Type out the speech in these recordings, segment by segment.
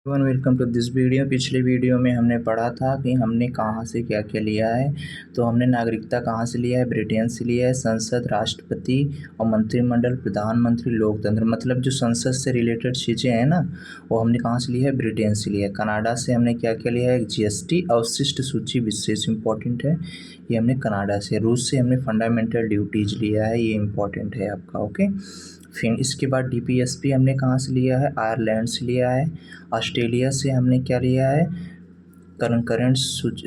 Welcome to this video. पिछले video में हमने पढ़ा था कि हमने कहाँ से क्या क्या लिया है। तो हमने नागरिकता कहाँ से लिया है, ब्रिटेन से लिया है। संसद, राष्ट्रपति और मंत्रिमंडल, प्रधानमंत्री, लोकतंत्र, मतलब जो संसद से रिलेटेड चीज़ें हैं ना, वो हमने कहाँ से लिया है, ब्रिटेन से लिया है। कनाडा से हमने क्या क्या लिया है, जीएसटी, अवशिष्ट सूची विशेष इंपॉर्टेंट है, ये हमने कनाडा से। रूस से हमने फंडामेंटल ड्यूटीज़ लिया है, ये इंपॉर्टेंट है आपका, ओके। फिर इसके बाद डीपीएसपी हमने कहाँ से लिया है, आयरलैंड से लिया है। ऑस्ट्रेलिया से हमने क्या लिया है, करंट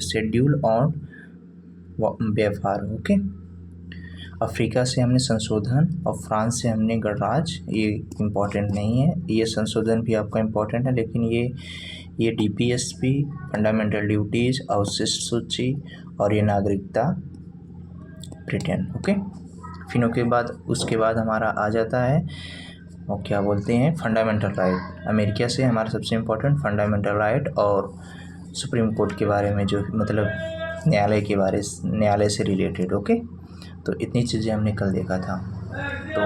शेड्यूल और व्यापार, ओके। अफ्रीका से हमने संशोधन और फ्रांस से हमने गणराज्य, ये इम्पॉर्टेंट नहीं है, ये संशोधन भी आपका इम्पॉर्टेंट है, लेकिन ये डीपीएसपी, फंडामेंटल ड्यूटीज़, अवशिष्ट सूची और ये नागरिकता ब्रिटेन, ओके। फिर उसके बाद हमारा आ जाता है और क्या बोलते हैं, फंडामेंटल राइट। अमेरिका से हमारा सबसे इम्पोर्टेंट फंडामेंटल राइट और सुप्रीम कोर्ट के बारे में, जो मतलब न्यायालय से रिलेटेड, ओके। तो इतनी चीज़ें हमने कल देखा था। तो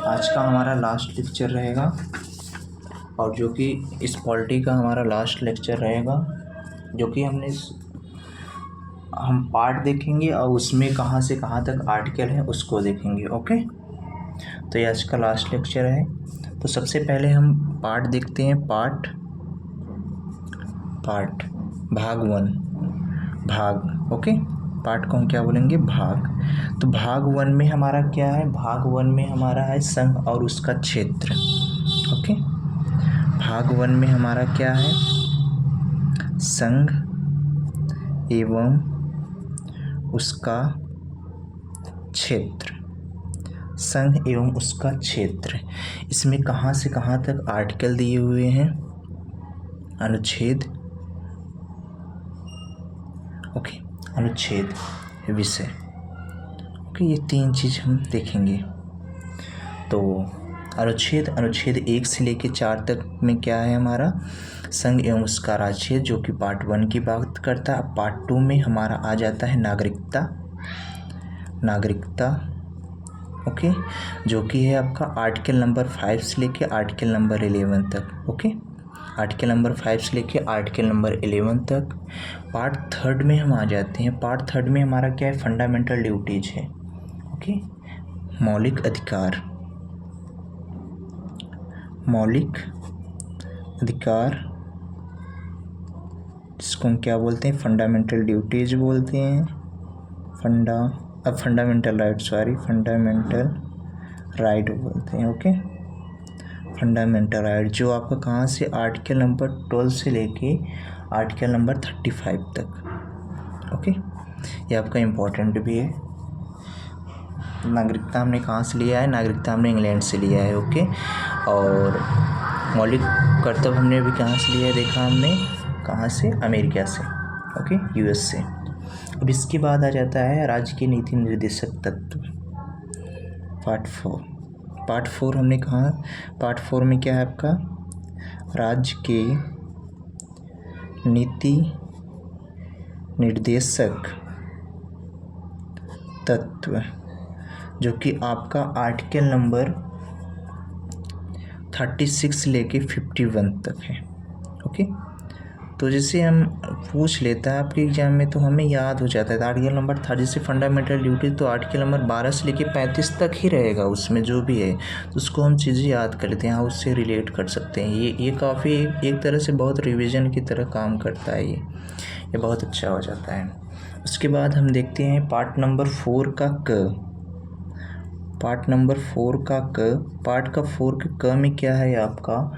आज का हमारा लास्ट लेक्चर रहेगा, और जो कि इस पॉलिटी का हमारा लास्ट लेक्चर रहेगा, जो कि हम पार्ट देखेंगे और उसमें कहाँ से कहाँ तक आर्टिकल है उसको देखेंगे, ओके। तो ये आज का लास्ट लेक्चर है। तो सबसे पहले हम पार्ट देखते हैं। पार्ट भाग 1, ओके। पार्ट को हम क्या बोलेंगे, भाग। तो भाग 1 में हमारा क्या है, भाग 1 में हमारा है संघ और उसका क्षेत्र, ओके। भाग 1 में हमारा क्या है, संघ एवं उसका क्षेत्र, संघ एवं उसका क्षेत्र। इसमें कहाँ से कहाँ तक आर्टिकल दिए हुए हैं, अनुच्छेद, ओके, अनुच्छेद, विषय, ओके। ये 3 चीज़ हम देखेंगे। तो अनुच्छेद 1 से लेकर 4 तक में क्या है हमारा, संघ एवं उसका राज्य, जो कि पार्ट 1 की बात करता है। पार्ट 2 में हमारा आ जाता है नागरिकता, ओके, जो कि है आपका आर्टिकल नंबर 5 से लेके आर्टिकल नंबर 11 तक, ओके। आर्टिकल नंबर 5 से लेके आर्टिकल नंबर 11 तक। पार्ट 3 में हम आ जाते हैं। पार्ट 3 में हमारा क्या है, फंडामेंटल ड्यूटीज है, ओके। मौलिक अधिकार, जिसको हम क्या बोलते हैं, फंडामेंटल ड्यूटीज बोलते हैं, फंडामेंटल राइट बोलते हैं, ओके। फंडामेंटल राइट जो आपका कहाँ से, आर्टिकल नंबर 12 से लेके आर्टिकल नंबर 35 तक, ओके। ये आपका इम्पोर्टेंट भी है। नागरिकता हमने कहाँ से लिया है, नागरिकता हमने इंग्लैंड से लिया है, ओके। और मौलिक कर्तव्य हमने भी कहाँ से लिया है, देखा हमने, कहाँ से, अमेरिका से, ओके, यूएस से। अब इसके बाद आ जाता है राज्य के नीति निर्देशक तत्व, पार्ट 4 हमने कहा, पार्ट 4 में क्या है आपका, राज्य के नीति निर्देशक तत्व, जो कि आपका आर्टिकल नंबर 36 लेके 51 तक है, ओके। तो जैसे हम पूछ लेता है आपके एग्जाम में, तो हमें याद हो जाता है। आर्टिकल नंबर 30 से फंडामेंटल ड्यूटी, तो आर्टिकल नंबर 12 से लेके 35 तक ही रहेगा, उसमें जो भी है, तो उसको हम चीज़ें याद कर लेते हैं, हाँ, उससे रिलेट कर सकते हैं। ये काफ़ी एक तरह से बहुत रिवीजन की तरह काम करता है, ये बहुत अच्छा हो जाता है। उसके बाद हम देखते हैं पार्ट नंबर 4 का पार्ट नंबर 4 का पार्ट का 4 के में क्या है आपका,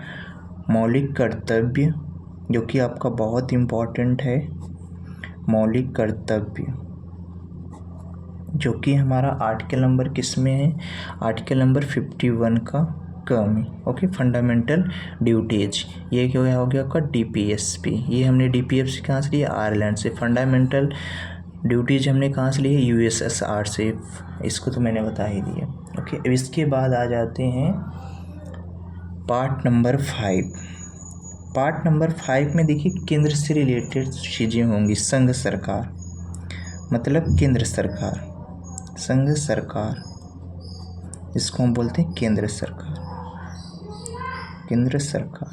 मौलिक कर्तव्य, जो कि आपका बहुत इम्पोर्टेंट है। मौलिक कर्तव्य, जो कि हमारा आर्टिकल नंबर किस में है, आर्टिकल नंबर 51 का में, ओके। फंडामेंटल ड्यूटीज, ये क्या हो गया आपका, डीपीएसपी। ये हमने डीपीएसपी कहाँ से लिया, आयरलैंड से। फंडामेंटल ड्यूटीज हमने कहाँ से लिए, यूएसएसआर से। इसको तो मैंने बता ही दिया, ओके। अब इसके बाद आ जाते हैं पार्ट नंबर 5। पार्ट नंबर 5 में देखिए, केंद्र से रिलेटेड चीज़ें होंगी। संघ सरकार, मतलब केंद्र सरकार, संघ सरकार, इसको हम बोलते हैं केंद्र सरकार। केंद्र सरकार।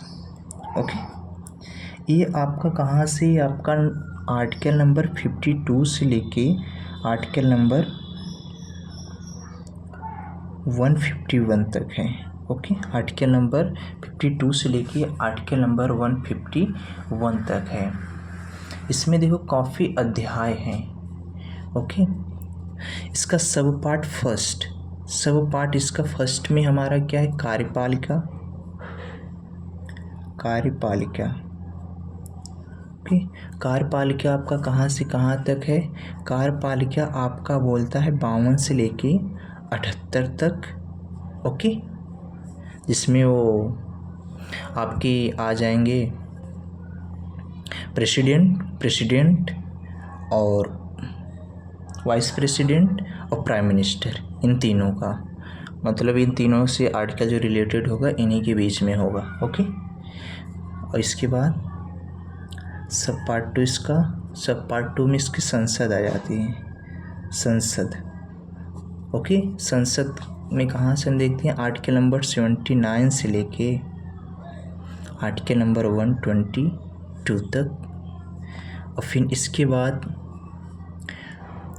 ओके, ये आपका कहाँ से, आपका आर्टिकल नंबर 52 से लेके आर्टिकल नंबर 151 तक है। ओके, आर्टिकल नंबर 52 से लेके आर्टिकल नंबर 151 तक है। इसमें देखो काफ़ी अध्याय हैं। ओके, इसका सब पार्ट इसका फर्स्ट में हमारा क्या है, कार्यपालिका। ओके, कार्यपालिका आपका कहाँ से कहाँ तक है, कार्यपालिका आपका बोलता है 52 से लेके 78 तक। ओके, जिसमें वो आपके आ जाएंगे प्रेसिडेंट और वाइस प्रेसिडेंट और प्राइम मिनिस्टर, इन तीनों का मतलब इन तीनों से आर्टिकल जो रिलेटेड होगा इन्हीं के बीच में होगा। ओके, और इसके बाद सब पार्ट टू में इसकी संसद आ जाती है, संसद। ओके, संसद में कहाँ से हम देखते हैं, आर्टिकल नंबर 79 से लेके आर्टिकल नंबर 122 तक। और फिर इसके बाद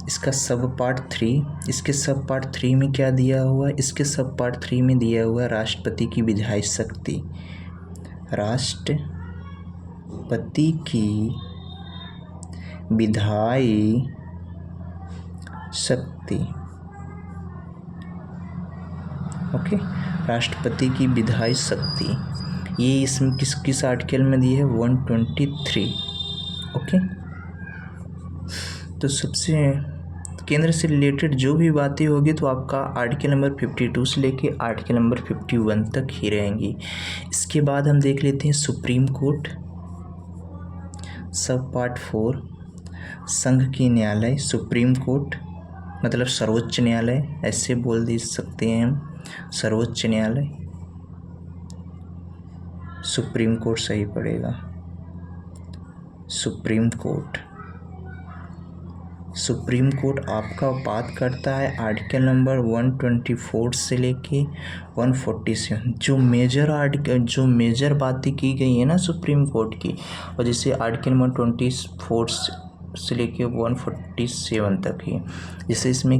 इसका सब पार्ट 3, इसके सब पार्ट 3 में क्या दिया हुआ है, इसके सब पार्ट 3 में दिया हुआ है राष्ट्रपति की विधायी शक्ति, राष्ट्रपति की विधायी शक्ति। ओके, राष्ट्रपति की विधायी शक्ति, ये इसमें किस आर्टिकल में दी है, 123। ओके, तो सबसे केंद्र से रिलेटेड जो भी बातें होगी तो आपका आर्टिकल नंबर 52 से लेके आर्टिकल नंबर 51 तक ही रहेंगी। इसके बाद हम देख लेते हैं सुप्रीम कोर्ट, सब पार्ट 4, संघ की न्यायालय। सुप्रीम कोर्ट मतलब सर्वोच्च न्यायालय, ऐसे बोल दे सकते हैं हम, सर्वोच्च न्यायालय। सुप्रीम कोर्ट सही पड़ेगा, सुप्रीम कोर्ट आपका बात करता है आर्टिकल नंबर 124 से लेके 147, जो मेजर बातें की गई है ना सुप्रीम कोर्ट की, और जैसे आर्टिकल नंबर 24 से लेके 147 तक ही, जैसे इसमें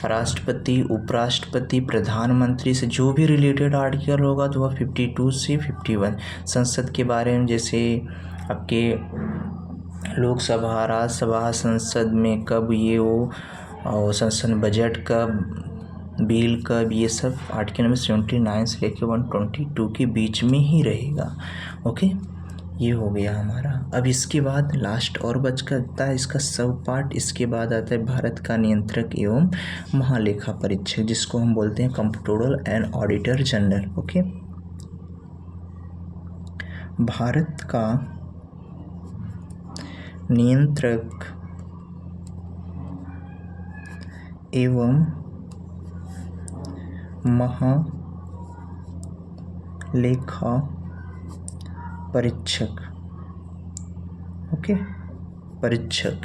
राष्ट्रपति, उपराष्ट्रपति, प्रधानमंत्री से जो भी रिलेटेड आर्टिकल होगा तो वह 52 से 51। संसद के बारे में जैसे आपके लोकसभा, राज्यसभा, संसद में कब ये हो, और संसद बजट कब, बिल कब, ये सब आर्टिकल नंबर 79 से लेकर 122 के बीच में ही रहेगा। ओके, ये हो गया हमारा। अब इसके बाद लास्ट और बच करता है इसका सब पार्ट। इसके बाद आता है भारत का नियंत्रक एवं महालेखा परीक्षक, जिसको हम बोलते हैं comptroller and auditor general. Okay, Bharat का नियंत्रक एवं महालेखा परीक्षक। ओके, परीक्षक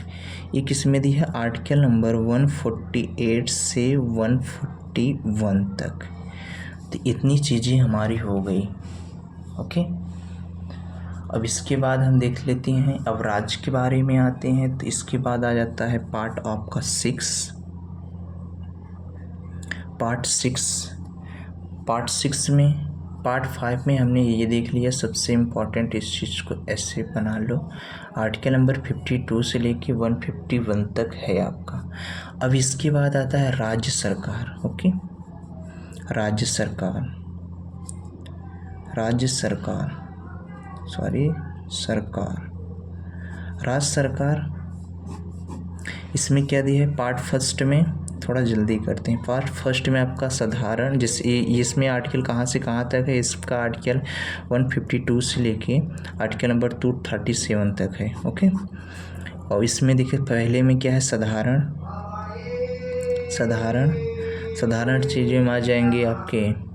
ये किस में दी है, आर्टिकल नंबर 148 से 141 तक। तो इतनी चीज़ें हमारी हो गई। ओके, अब इसके बाद हम देख लेते हैं, अब राज्य के बारे में आते हैं। तो इसके बाद आ जाता है पार्ट 6 में, पार्ट 5 में हमने ये देख लिया सबसे इम्पॉर्टेंट, इस चीज़ को ऐसे बना लो, आर्टिकल नंबर 52 से लेके 151 तक है आपका। अब इसके बाद आता है राज्य सरकार। ओके, राज्य सरकार, इसमें क्या दिया है, पार्ट फर्स्ट में, थोड़ा जल्दी करते हैं, पार्ट फर्स्ट में आपका साधारण, जिससे इसमें आर्टिकल कहाँ से कहाँ तक है, इसका आर्टिकल 152 से लेके आर्टिकल नंबर 237 तक है। ओके, और इसमें देखिए पहले में क्या है, साधारण चीज़ें में आ जाएंगे आपके,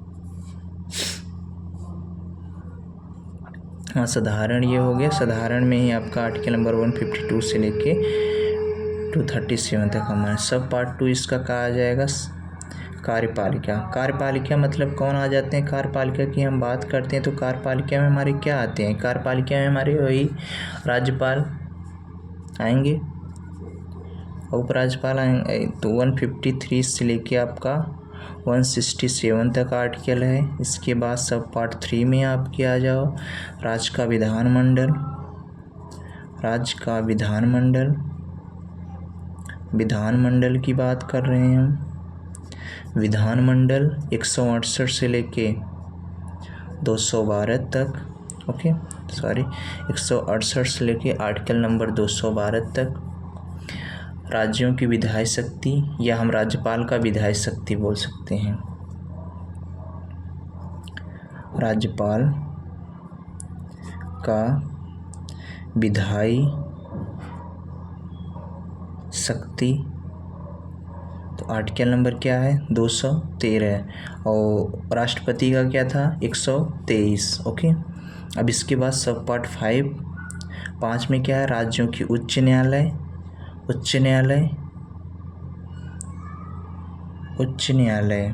हाँ साधारण ये हो गया, साधारण में ही आपका आर्टिकल नंबर 152 से लेके 237 तक हमारे। सब पार्ट 2 इसका कहा जाएगा कार्यपालिका। कार्यपालिका मतलब कौन आ जाते हैं? कार्यपालिका की हम बात करते हैं तो कार्यपालिका में हमारे क्या आते हैं? कार्यपालिका में हमारे वही राज्यपाल आएंगे, उपराज्यपाल आएंगे। तो 153 से लेके आपका 167 तक आर्टिकल है। इसके बाद सब पार्ट 3 में आपके आ जाओ। राज्य का विधानमंडल, राज्य का विधानमंडल, विधानमंडल की बात कर रहे हैं हम। विधानमंडल 168 से लेके 212 तक, ओके सॉरी 168 से लेके आर्टिकल नंबर 212 तक। राज्यों की विधायी शक्ति, या हम राज्यपाल का विधायी शक्ति बोल सकते हैं। राज्यपाल का विधायी शक्ति, तो आर्टिकल नंबर क्या है? 213। और राष्ट्रपति का क्या था? 123। ओके, अब इसके बाद सब पार्ट 5 में क्या है? राज्यों की उच्च न्यायालय, उच्च न्यायालय, उच्च न्यायालय,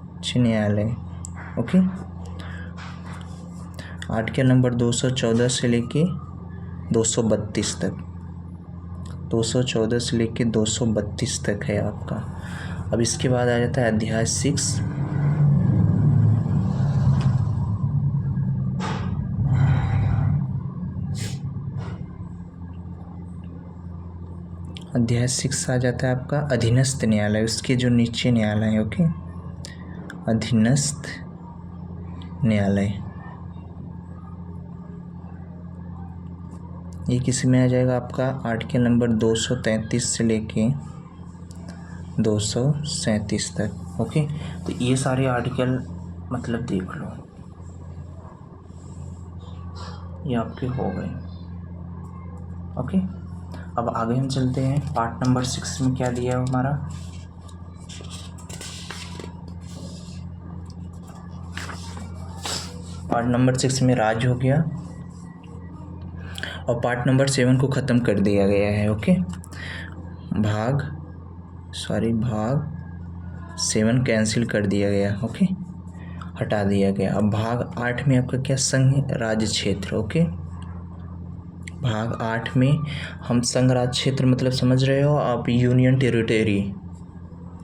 उच्च न्यायालय। ओके, आर्टिकल नंबर 214 से लेके 232 तक, 214 से लेके 232 तक है आपका। अब इसके बाद आ जाता है अध्याय 6। अध्याय 6 आ जाता है आपका अधीनस्थ न्यायालय, उसके जो नीचे न्यायालय है। ओके, अधीनस्थ न्यायालय, ये किस में आ जाएगा आपका? आर्टिकल नंबर 233 से लेके 237 तक। ओके, तो ये सारे आर्टिकल मतलब देख लो, ये आपके हो गए। ओके, अब आगे हम चलते हैं। पार्ट नंबर 6 में क्या दिया है हमारा? पार्ट नंबर 6 में राज्य हो गया, और पार्ट नंबर 7 को ख़त्म कर दिया गया है। ओके, भाग 7 कैंसिल कर दिया गया। ओके, हटा दिया गया। अब भाग 8 में आपका क्या? संघ राज्य क्षेत्र। ओके, भाग 8 में हम संघ राज्य क्षेत्र मतलब समझ रहे हो आप, यूनियन टेरिटरी,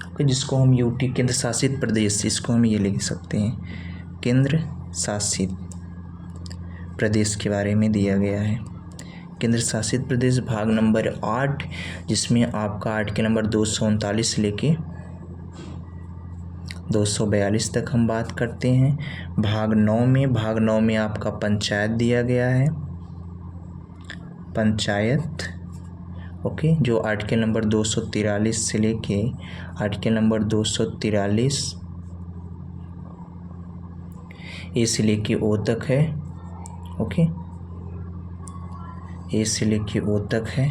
ओके, जिसको हम यूटी केंद्र शासित प्रदेश, इसको हम ये लिख सकते हैं, केंद्र शासित प्रदेश के बारे में दिया गया है। केंद्र शासित प्रदेश भाग नंबर 8, जिसमें आपका आर्टिकल नंबर 239 से लेके 242 तक हम बात करते हैं। भाग 9 में आपका पंचायत दिया गया है, पंचायत। ओके, जो आर्टिकल नंबर 243 से लेके आर्टिकल नंबर 243 ए से लेके ओ तक है। ओके, ए से लेके ओ तक है।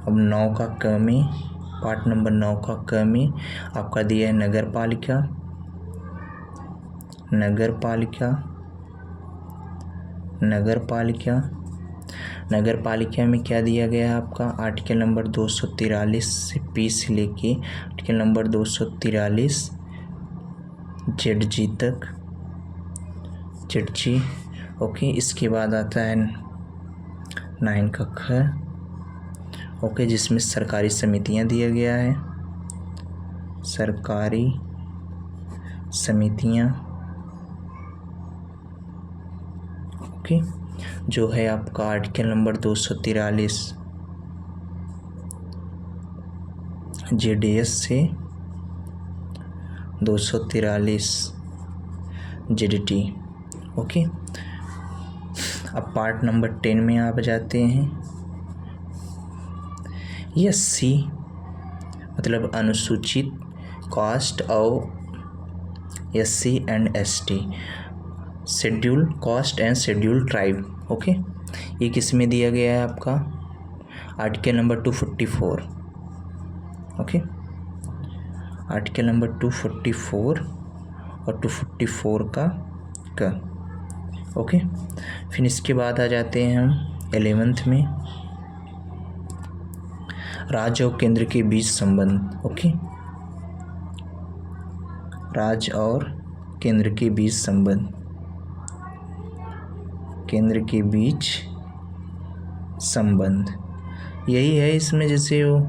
अब 9 का क में, पार्ट नंबर 9 का क में आपका दिया है नगर पालिका, नगर पालिका, नगर पालिका। नगर पालिका में क्या दिया गया है आपका? आर्टिकल नंबर 243 से पी से लेके आर्टिकल नंबर 243 जेड तक, जेड। ओके, इसके बाद आता है 9 का ख, ओके, जिसमें सरकारी समितियां दिया गया है, सरकारी समितियां। ओके, जो है आपका आर्टिकल नंबर 243 जेडीएस से 243 जेडटी। ओके, अब पार्ट नंबर 10 में आप जाते हैं। एससी मतलब अनुसूचित कास्ट और SC and ST, schedule caste and schedule tribe. Okay, ये किस में दिया गया है आपका? Article number 244। Okay, article number 244 और 244 का क। ओके, फिर इसके बाद आ जाते हैं हम 11th में। राज्य और केंद्र के बीच संबंध। ओके, राज्य और केंद्र के बीच संबंध, केंद्र के बीच संबंध, यही है इसमें जैसे वो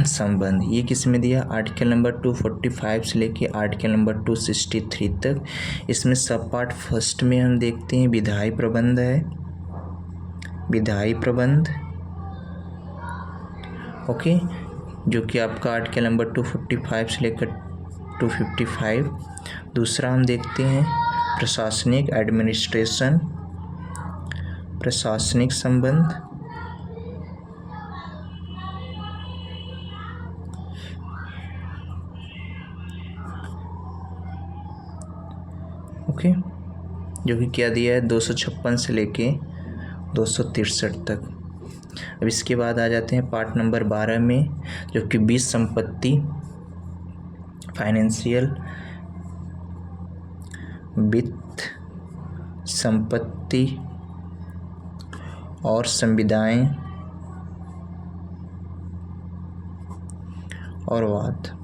संबंध। ये किस में दिया, आर्टिकल नंबर 245 से लेके आर्टिकल नंबर 263 तक। इसमें सब पार्ट फर्स्ट में हम देखते हैं विधायी प्रबंध है, विधायी प्रबंध। ओके, जो कि आपका आर्टिकल नंबर 245 से लेकर 255। दूसरा हम देखते हैं प्रशासनिक, एडमिनिस्ट्रेशन, प्रशासनिक संबंध। ओके, जो कि क्या दिया है 256 से लेके 263 तक। अब इसके बाद आ जाते हैं पार्ट नंबर 12 में, जो कि बीज संपत्ति, फाइनेंशियल, वित्त, संपत्ति और संविदाएं और वाद।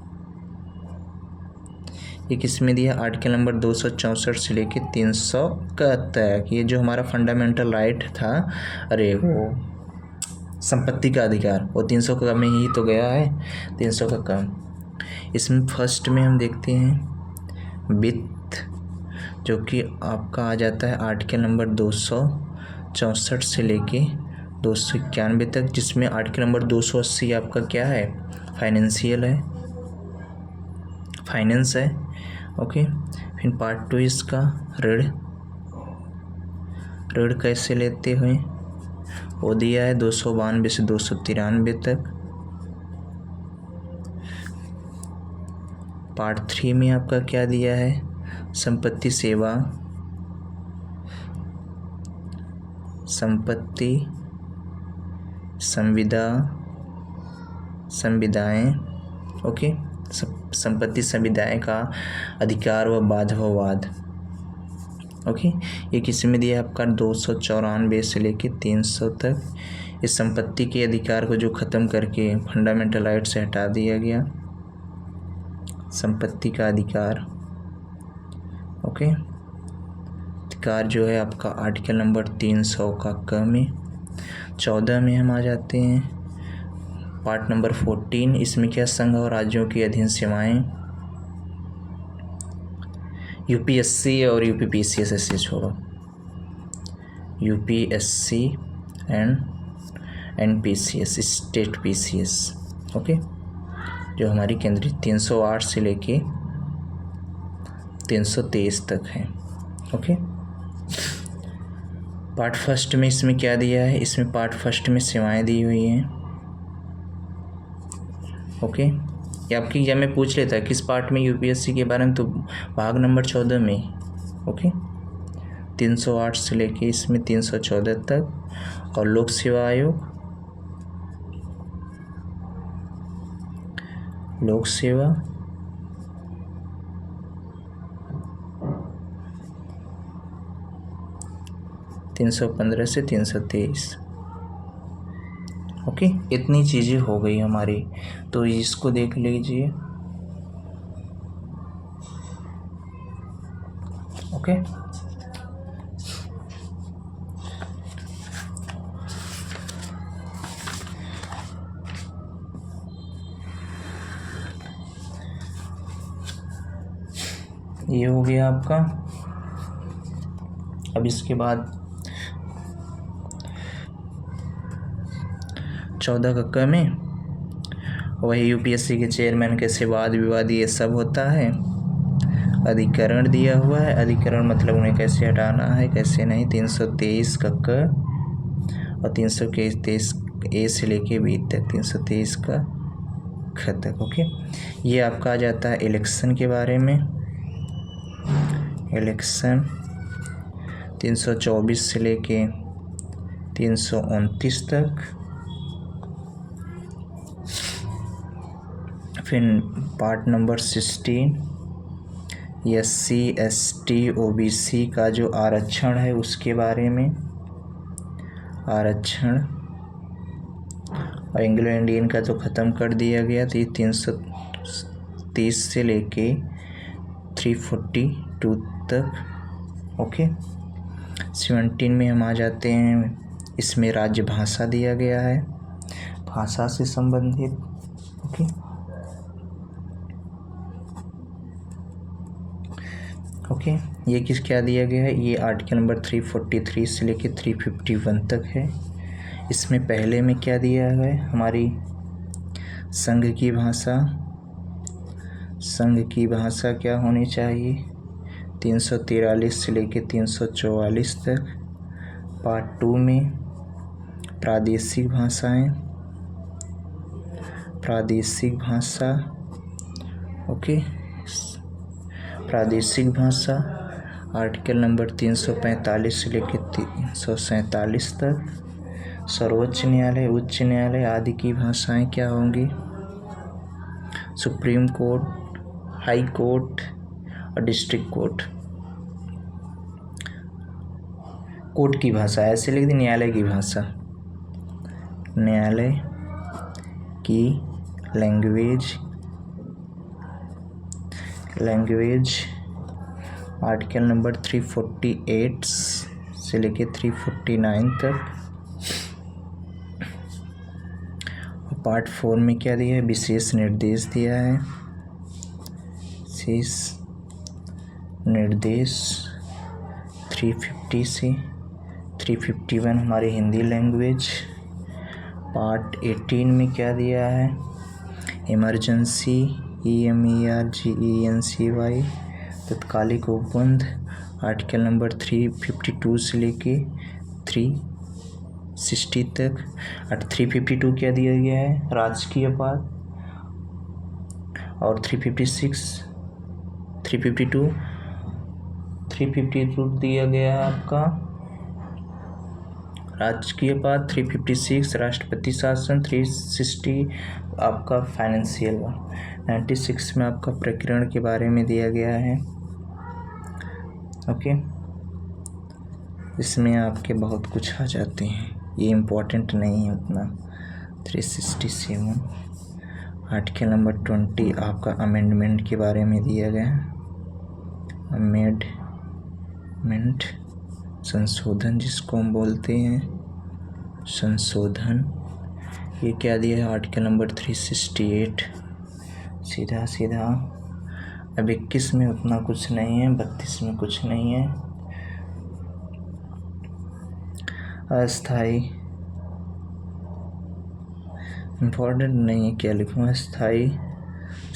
ये किस में दिया, आर्टिकल नंबर 264 से लेके 300 तक। ये जो हमारा फंडामेंटल राइट था, अरे वो संपत्ति का अधिकार, वो 300 का में ही तो गया है, 300 का कम। इसमें फर्स्ट में हम देखते हैं वित्त, जो कि आपका आ जाता है आर्टिकल नंबर 264 से लेके 291 तक, जिसमें आर्टिकल नंबर 280 आपका क्या है, फाइनेंशियल है, फाइनेंस है। ओके, फिर पार्ट 2 इसका ऋण, ऋण कैसे लेते हुए वो दिया है 292 से 293 तक। पार्ट 3 में आपका क्या दिया है, संपत्ति सेवा, संपत्ति, संविदा, संविदाएं। ओके, संपत्ति संविदाएं का अधिकार व बाध्यवाद। ओके, ये किस में दिया है आपका 294 से लेके 300 तक। इस संपत्ति के अधिकार को जो ख़त्म करके फंडामेंटल राइट से हटा दिया गया, संपत्ति का अधिकार। ओके, अधिकार जो है आपका आर्टिकल नंबर 300 का क में। 14 में हम आ जाते हैं पार्ट नंबर 14। इसमें क्या, संघ और राज्यों के अधीन सेवाएं, यूपीएससी और यूपीपीसीएस ऐसे छोड़ो, UPSC and NPCS, state PCS. Okay, जो हमारी केंद्रीय 308 से लेके 323 तक है। ओके, पार्ट फर्स्ट में इसमें क्या दिया है, इसमें पार्ट फर्स्ट में सेवाएं दी हुई हैं। ओके, ये आपकी एग्जाम में पूछ लेता है किस पार्ट में यूपीएससी के बारे में, तो भाग नंबर 14 में। ओके, 308 से लेके इसमें 314 तक। और लोक सेवा आयोग, लोक सेवा, तीन 315 से 323। ओके, इतनी चीज़ें हो गई हमारी, तो इसको देख लीजिए। ओके, ये हो गया आपका। अब इसके बाद 14 का क में वही यूपीएससी के चेयरमैन के वाद विवाद ये सब होता है। अधिकरण दिया हुआ है, अधिकरण मतलब उन्हें कैसे हटाना है कैसे नहीं। 323 का क और 323 ए से लेके बी तक, 323 का ख तक। ओके, ये आपका आ जाता है इलेक्शन के बारे में। इलेक्शन 324 से लेके 329 तक। फिर part number 16 SC ST OBC का जो आरक्षण है उसके बारे में। आरक्षण और एंग्लो इंडियन का तो ख़त्म कर दिया गया। तो ये 330 से लेके 342 तक। ओके, 17 में हम आ जाते हैं, इसमें राज्य भाषा दिया गया है, भाषा से संबंधित। ओके, ओके, ये क्या दिया गया है, ये आर्टिकल नंबर 343 से लेके 351 तक है। इसमें पहले में क्या दिया है, हमारी संघ की भाषा, संघ की भाषा क्या होनी चाहिए, 343 से लेके 344 तक। पार्ट 2 में प्रादेशिक भाषाएं, प्रादेशिक भाषा। ओके, प्रादेशिक भाषा आर्टिकल नंबर 345 से लेकर 347 तक। सर्वोच्च न्यायालय, उच्च न्यायालय आदि की भाषाएं क्या होंगी, सुप्रीम कोर्ट, हाई कोर्ट और डिस्ट्रिक्ट कोर्ट। कोर्ट की भाषा ऐसे लिख दी, न्यायालय की भाषा, न्यायालय की लैंग्वेज, लैंग्वेज आर्टिकल नंबर 348 से लेके 349 तक। पार्ट 4 में क्या दिया है, विशेष निर्देश दिया है, विशेष निर्देश 350 से 351 हमारी हिंदी लैंग्वेज। पार्ट 18 में क्या दिया है, इमरजेंसी, EMERGENCY तत्कालिक उपबंध आर्टिकल नंबर 352 से लेके 360 तक। 352 क्या दिया गया है, राजकीय अपराध। और 352 दिया गया है आपका राजकीय अपराध। 356 राष्ट्रपति शासन। 360 आपका फाइनेंशियल। 96 में आपका प्रकरण के बारे में दिया गया है। ओके, इसमें आपके बहुत कुछ आ जाते हैं, ये इम्पोर्टेंट नहीं है उतना। 367 आर्टिकल नंबर 20 आपका अमेंडमेंट के बारे में दिया गया है। अमेंडमेंट संशोधन जिसको हम बोलते हैं, संशोधन। ये क्या दिया है, आर्टिकल नंबर 368। सीधा सीधा अब 21 में उतना कुछ नहीं है, 32 में कुछ नहीं है। अस्थाई इम्पोर्टेंट नहीं है, क्या लिखूँ, अस्थाई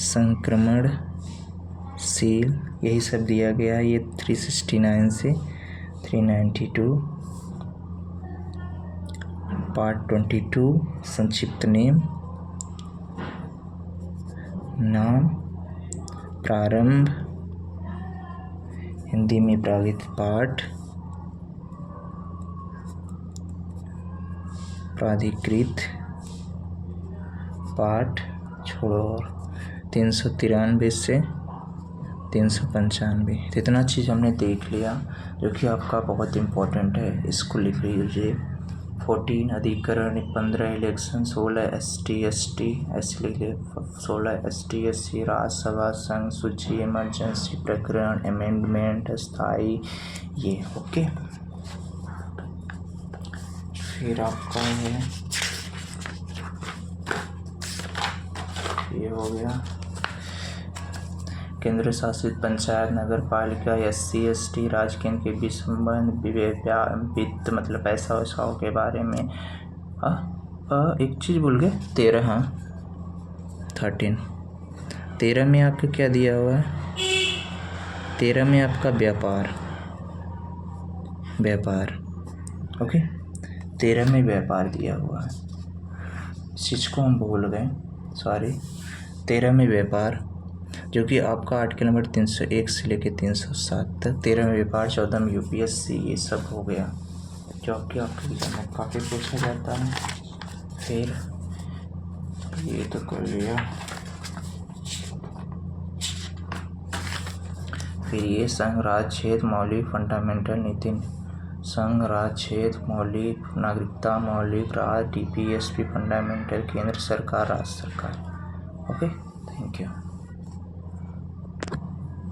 संक्रमणशील, यही सब दिया गया है। ये 369 से 392। पार्ट 22 संक्षिप्त नाम प्रारंभ, हिंदी में प्रागित पाठ, प्राधिकृत पाठ छोड़ो। 393 से 395, तो इतना चीज़ हमने देख लिया जो कि आपका बहुत इम्पोर्टेंट है, इसको लिख लीजिए। 14 अधिकरण, 15 इलेक्शन, 16 ST ST ऐसे लिख लिया, 16 ST SC राज्यसभा, संघ सूची, इमरजेंसी, प्रकरण, अमेंडमेंट, अस्थाई, ये ओके। फिर आपका है, ये हो गया केंद्र शासित पंचायत, नगर पालिका, SC ST राज्य केंद्र के बीच संबंध, वित्त मतलब पैसा वैसाओं के बारे में। एक चीज़ भूल गए, 13, हाँ 13 में आपका क्या दिया हुआ है, 13 में आपका व्यापार ओके, 13 में व्यापार दिया हुआ है, इस चीज़ को हम भूल गए, सॉरी। 13 में व्यापार जो कि आपका आर्टिकल नंबर 301 से लेके 307 तक। 13 में व्यापार, 14 में UPSC, ये सब हो गया जो कि आपके एग्जाम में काफ़ी पूछा जाता है। फिर ये तो कर लिया, फिर ये संघ राज्य क्षेत्र मौलिक फंडामेंटल नीति संघ राज्य क्षेत्र मौलिक नागरिकता मौलिक राज्य DPSP फंडामेंटल केंद्र सरकार राज्य सरकार। ओके।